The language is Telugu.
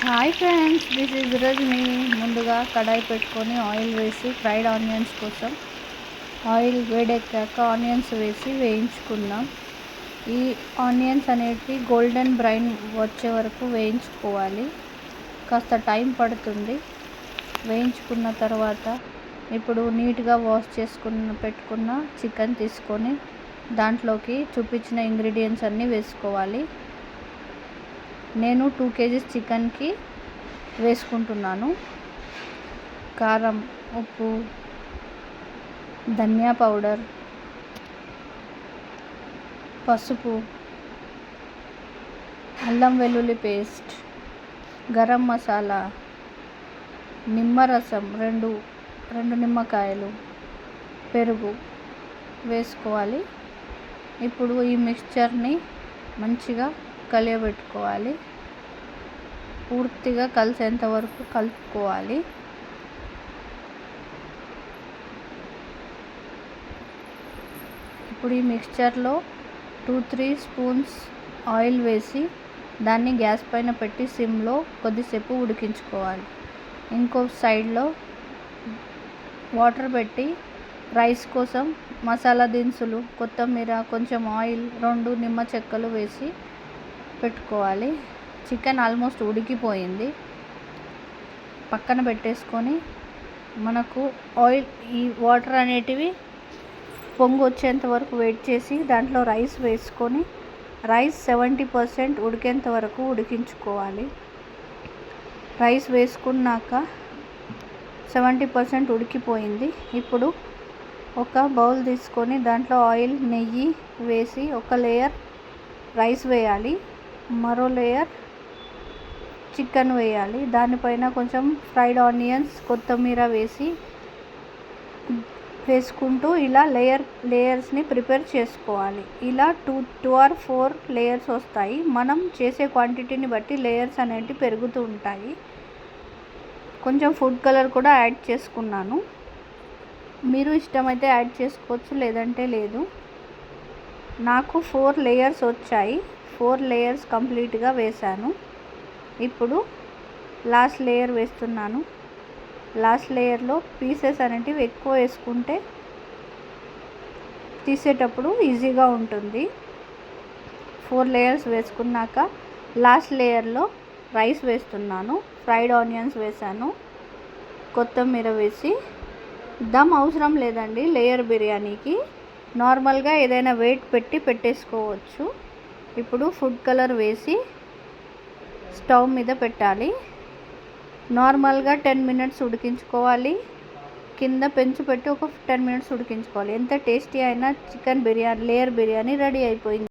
Hi friends, this is Rajani. ముందుగా కడాయి పెట్టుకొని ఆయిల్ వేసి ఫ్రైడ్ ఆనియన్స్ కోసం ఆయిల్ వేడెక్కాక ఆనియన్స్ వేసి వేయించుకుందాం. ఈ ఆనియన్స్ అనేటివి గోల్డెన్ బ్రౌన్ వచ్చే వరకు వేయించుకోవాలి. కాస్త టైం పడుతుంది. వేయించుకున్న తర్వాత ఇప్పుడు నీట్గా వాష్ పెట్టుకున్న చికెన్ తీసుకొని దాంట్లోకి చూపించిన ఇంగ్రీడియంట్స్ అన్నీ వేసుకోవాలి. నేను 2 kgs చికెన్కి వేసుకుంటున్నాను. కారం, ఉప్పు, ధనియా పౌడర్, పసుపు, అల్లం వెల్లుల్లి పేస్ట్, గరం మసాలా, నిమ్మరసం, రెండు నిమ్మకాయలు, పెరుగు వేసుకోవాలి. ఇప్పుడు ఈ మిక్స్చర్ని మంచిగా కలియబెట్టుకోవాలి. పూర్తిగా కలిసేంత వరకు కలుపుకోవాలి. ఇప్పుడు ఈ మిక్స్చర్లో 2-3 స్పూన్స్ ఆయిల్ వేసి దాన్ని గ్యాస్ పైన పెట్టి సిమ్లో కొద్దిసేపు ఉడికించుకోవాలి. ఇంకో సైడ్లో వాటర్ పెట్టి రైస్ కోసం మసాలా దినుసులు, కొత్తిమీర, కొంచెం ఆయిల్, 2 నిమ్మ చెక్కలు వేసి పెట్టుకోవాలి. చికెన్ ఆల్మోస్ట్ ఉడికిపోయింది. పక్కన పెట్టేసుకొని మనకు ఆయిల్ ఈ వాటర్ అనేటివి పొంగు వచ్చేంత వరకు వెయిట్ చేసి దాంట్లో రైస్ వేసుకొని రైస్ 70% ఉడికేంత వరకు ఉడికించుకోవాలి. రైస్ వేసుకున్నాక 70% ఉడికిపోయింది. ఇప్పుడు ఒక బౌల్ తీసుకొని దాంట్లో ఆయిల్, నెయ్యి వేసి ఒక లేయర్ రైస్ వేయాలి, మరో లేయర్ చికెన్ వేయాలి. దానిపైన కొంచెం ఫ్రైడ్ ఆనియన్స్, కొత్తిమీర వేసుకుంటూ ఇలా లేయర్స్ని ప్రిపేర్ చేసుకోవాలి. ఇలా 2 or 4 లేయర్స్ వస్తాయి. మనం చేసే క్వాంటిటీని బట్టి లేయర్స్ అనేవి పెరుగుతూ ఉంటాయి. కొంచెం ఫుడ్ కలర్ కూడా యాడ్ చేసుకున్నాను. మీరు ఇష్టమైతే యాడ్ చేసుకోవచ్చు, లేదంటే లేదు. నాకు 4 లేయర్స్ వచ్చాయి. 4 లేయర్స్ కంప్లీట్గా వేశాను. ఇప్పుడు లాస్ట్ లేయర్ వేస్తున్నాను. లాస్ట్ లేయర్లో పీసెస్ అనేటివి ఎక్కువ వేసుకుంటే తీసేటప్పుడు ఈజీగా ఉంటుంది. 4 లేయర్స్ వేసుకున్నాక లాస్ట్ లేయర్లో రైస్ వేస్తున్నాను, ఫ్రైడ్ ఆనియన్స్ వేసాను, కొత్తిమీర వేసి. దమ్ అవసరం లేదండి లేయర్ బిర్యానీకి. నార్మల్గా ఏదైనా వెయిట్ పెట్టేసుకోవచ్చు. ఇప్పుడు ఫుడ్ కలర్ వేసి స్టవ్ మీద పెట్టాలి. నార్మల్గా 10 minutes ఉడికించుకోవాలి. కింద పెంచి పెట్టి ఒక 10 minutes ఉడికించుకోవాలి. ఎంత టేస్టీ అయినా chicken biryani, layer biryani ready అయిపోయింది.